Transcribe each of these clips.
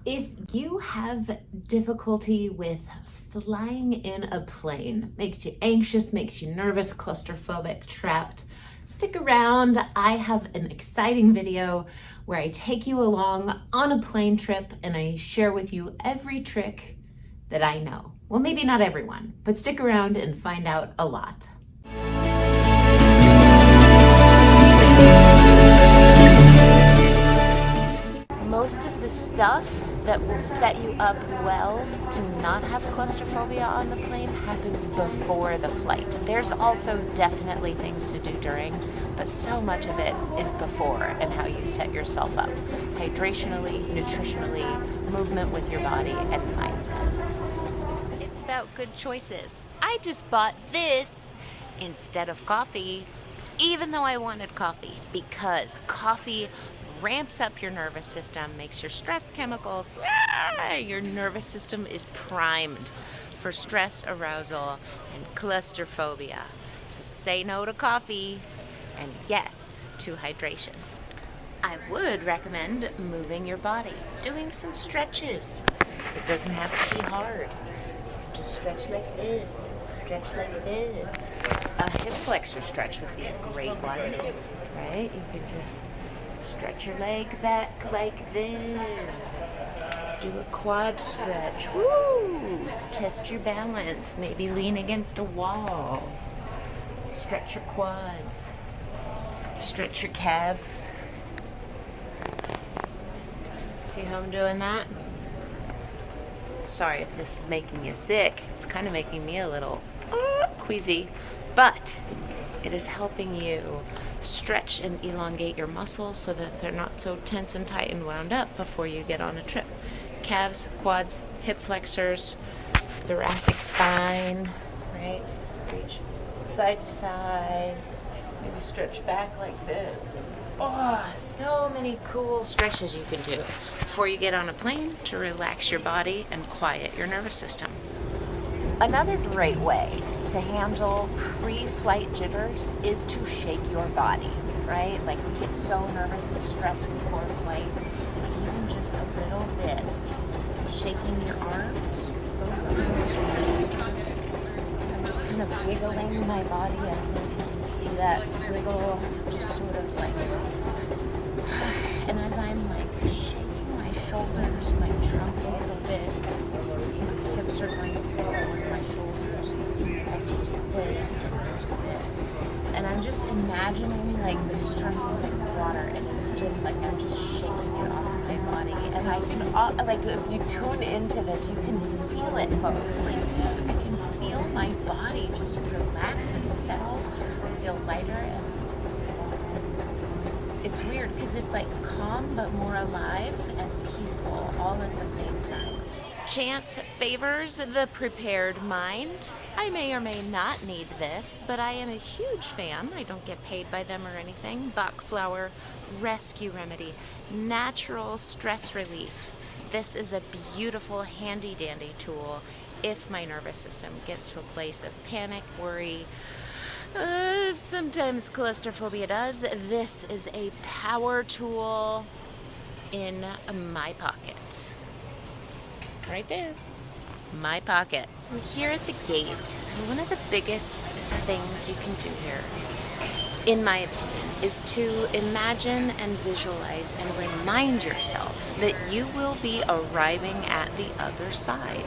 If you have difficulty with flying in a plane, makes you anxious, makes you nervous, claustrophobic, trapped, stick around. I have an exciting video where I take you along on a plane trip and I share with you every trick that I know. Well, maybe not everyone, but stick around and find out a lot. Most of the stuff that will set you up well to not have claustrophobia on the plane happens before the flight. There's also definitely things to do during, but so much of it is before and how you set yourself up. Hydrationally, nutritionally, movement with your body, and mindset. It's about good choices. I just bought this instead of coffee, even though I wanted coffee, because coffee ramps up your nervous system, makes your stress chemicals, your nervous system is primed for stress, arousal, and claustrophobia. So say no to coffee and yes to hydration. I would recommend moving your body, doing some stretches. It doesn't have to be hard. Just stretch like this, stretch like this. A hip flexor stretch would be a great one, right? You could just stretch your leg back like this. Do a quad stretch. Woo! Test your balance. Maybe lean against a wall. Stretch your quads. Stretch your calves. See how I'm doing that? Sorry if this is making you sick. It's kind of making me a little queasy, but it is helping you stretch and elongate your muscles so that they're not so tense and tight and wound up before you get on a trip. Calves, quads, hip flexors, thoracic spine, right? Reach side to side. Maybe stretch back like this. Oh, so many cool stretches you can do before you get on a plane to relax your body and quiet your nervous system. Another great way to handle pre-flight jitters is to shake your body, right? Like we get so nervous and stressed before flight, and even just a little bit, shaking your arms, I'm just kind of wiggling my body. I don't know if you can see that wiggle, just sort of like, and as I'm like shaking my shoulders, my trunk a little bit, you can see my hips are going forward, my shoulders, I can do this, and I do this. And I'm just imagining like the stress is like water, and it's just like I'm just shaking it off my body. And I can, like if you tune into this, you can feel it, folks. Like I can feel my body just relax and settle. I feel lighter, and it's weird because it's like calm but more alive and peaceful all at the same time. Chance favors the prepared mind. I may or may not need this, but I am a huge fan. I don't get paid by them or anything. Bach flower rescue remedy, natural stress relief. This is a beautiful handy dandy tool if my nervous system gets to a place of panic, worry, sometimes claustrophobia does. This is a power tool in my pocket. Right there. My pocket. So here at the gate, one of the biggest things you can do here, in my opinion, is to imagine and visualize and remind yourself that you will be arriving at the other side.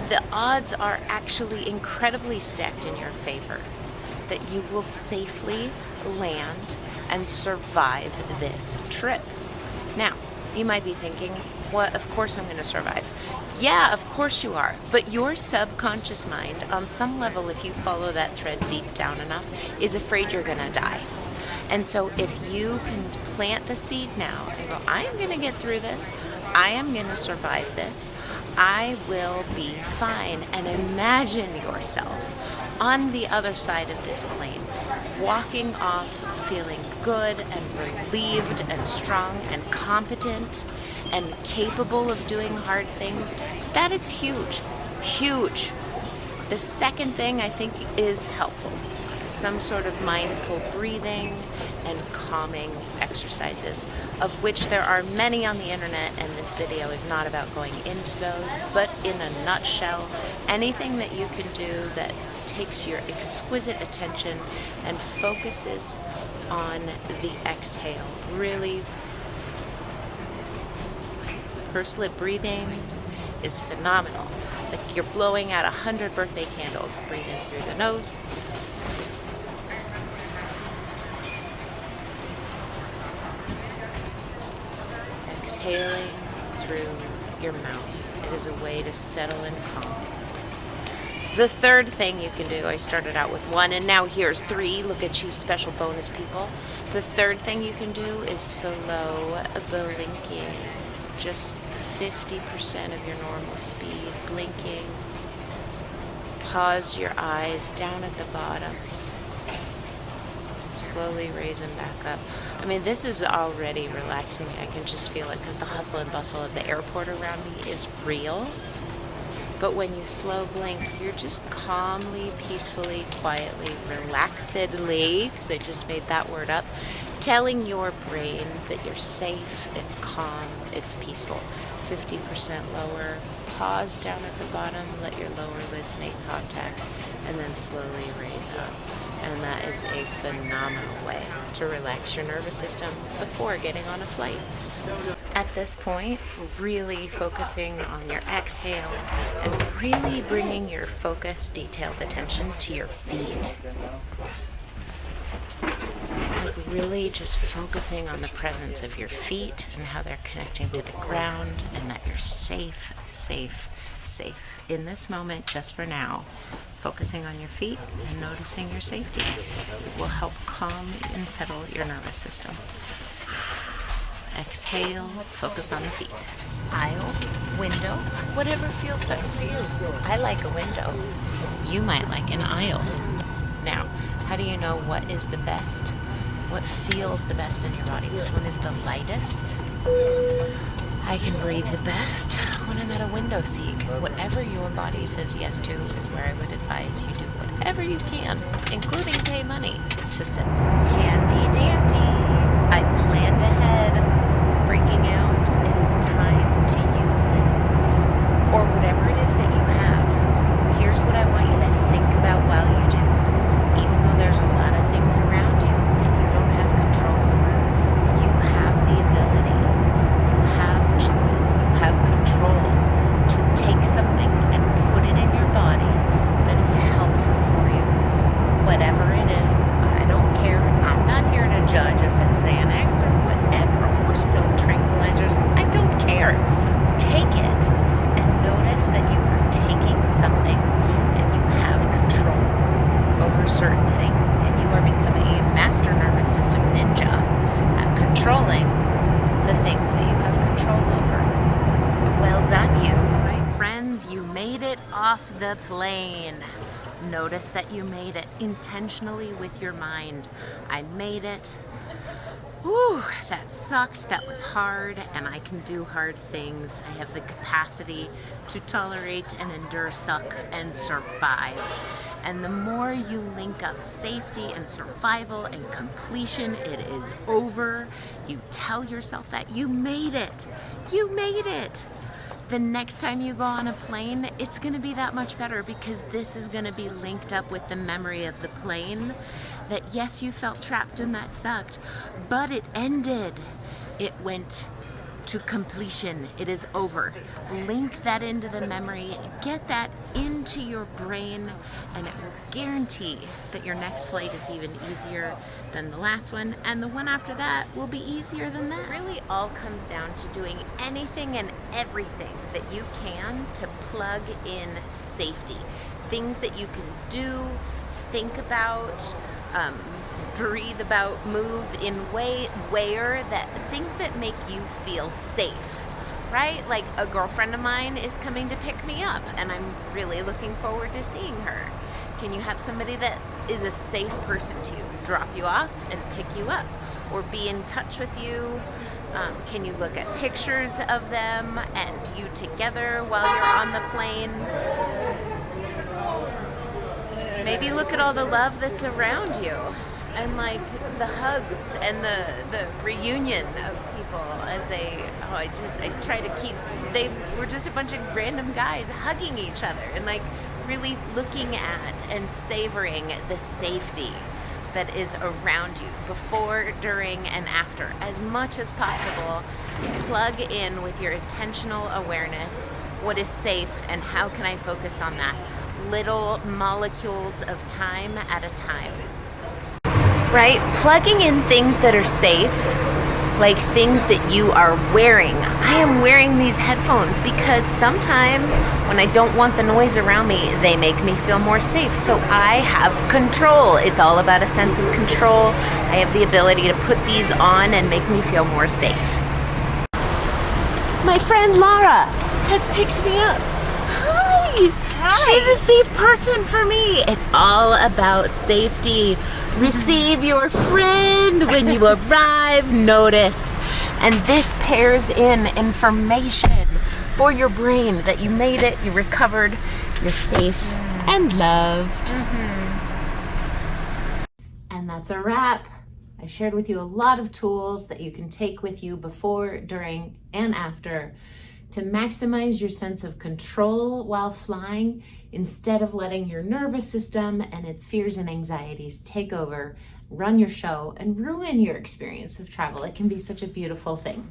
The odds are actually incredibly stacked in your favor that you will safely land and survive this trip. Now, you might be thinking, what? Of course I'm going to survive. Yeah, of course you are. But your subconscious mind, on some level, if you follow that thread deep down enough, is afraid you're going to die. And so if you can plant the seed now and go, I am going to get through this. I am going to survive this. I will be fine. And imagine yourself on the other side of this plane, walking off feeling good and relieved and strong and competent and capable of doing hard things. That is huge, huge. The second thing I think is helpful some sort of mindful breathing and calming exercises, of which there are many on the internet, and this video is not about going into those, but in a nutshell, anything that you can do that takes your exquisite attention and focuses on the exhale. Really, pursed lip breathing is phenomenal. Like you're blowing out 100 birthday candles. Breathe in through the nose. Exhaling through your mouth. It is a way to settle and calm. The third thing you can do, I started out with 1 and now here's 3. Look at you special bonus people. The third thing you can do is slow blinking. Just 50% of your normal speed, blinking. Pause your eyes down at the bottom. Slowly raise them back up. I mean, this is already relaxing. I can just feel it because the hustle and bustle of the airport around me is real. But when you slow blink, you're just calmly, peacefully, quietly, relaxedly, because I just made that word up, telling your brain that you're safe, it's calm, it's peaceful. 50% lower, pause down at the bottom, let your lower lids make contact, and then slowly raise up. And that is a phenomenal way to relax your nervous system before getting on a flight. At this point, really focusing on your exhale and really bringing your focused, detailed attention to your feet. Like really just focusing on the presence of your feet and how they're connecting to the ground, and that you're safe, safe, safe in this moment, just for now. Focusing on your feet and noticing your safety will help calm and settle your nervous system. Exhale, focus on the feet. Aisle, window, whatever feels better for you. I like a window. You might like an aisle. Now, how do you know what is the best? What feels the best in your body? Which one is the lightest? I can breathe the best when I'm at a window seat. Whatever your body says yes to is where I would advise you do whatever you can, including pay money to sit. Handy dandy. I planned ahead, freaking out. It is time to use this. Or whatever it is that you have. Here's what I want you to think about while you do. Even though there's a lot of things around you that you don't have control over, you have the ability, you have choice, you have control to take something and put it in your body that is helpful for you. Whatever it is, I don't care. I'm not here to judge if it's Xanax or whatever, horse pill, tranquilizers. I don't care. Take it and notice that you are taking something and you have control over certain things, and you are becoming a master nervous system ninja at controlling the things that you have control over. Well done, you. Right, friends, you made it off the plane. Notice that you made it intentionally with your mind. I made it. Whew, that sucked, that was hard, and I can do hard things. I have the capacity to tolerate and endure suck and survive. And the more you link up safety and survival and completion, it is over. You tell yourself that you made it. You made it. The next time you go on a plane, it's going to be that much better, because this is going to be linked up with the memory of the plane. That yes, you felt trapped and that sucked, but it ended. It went to completion. It is over. Link that into the memory, get that into your brain, and it will guarantee that your next flight is even easier than the last one, and the one after that will be easier than that. It really all comes down to doing anything and everything that you can to plug in safety. Things that you can do, think about, breathe about, move in where that things that make you feel safe, right? Like a girlfriend of mine is coming to pick me up, and I'm really looking forward to seeing her. Can you have somebody that is a safe person to you, drop you off and pick you up, or be in touch with you? Can you look at pictures of them and you together while you're on the plane? Maybe look at all the love that's around you, and like the hugs and the reunion of people as they, I try to keep, they were just a bunch of random guys hugging each other and like really looking at and savoring the safety that is around you before, during, and after. As much as possible, plug in with your intentional awareness what is safe and how can I focus on that, little molecules of time at a time. Right? Plugging in things that are safe, like things that you are wearing. I am wearing these headphones because sometimes when I don't want the noise around me, they make me feel more safe. So I have control. It's all about a sense of control. I have the ability to put these on and make me feel more safe. My friend Laura has picked me up. Hi! She's a safe person for me. It's all about safety. Receive your friend when you arrive, notice. And this pairs in information for your brain that you made it, you recovered, you're safe and loved. And that's a wrap. I shared with you a lot of tools that you can take with you before, during, and after to maximize your sense of control while flying instead of letting your nervous system and its fears and anxieties take over, run your show, and ruin your experience of travel. It can be such a beautiful thing.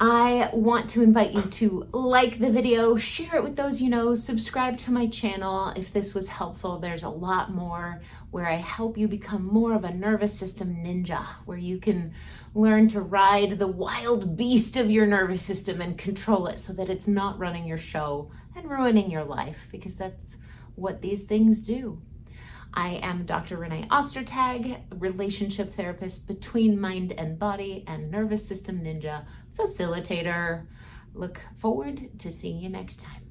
I want to invite you to like the video, share it with those you know, subscribe to my channel if this was helpful. There's a lot more where I help you become more of a nervous system ninja, where you can learn to ride the wild beast of your nervous system and control it so that it's not running your show and ruining your life, because that's what these things do. I am Dr. Renee Ostertag, relationship therapist between mind and body and nervous system ninja facilitator. Look forward to seeing you next time.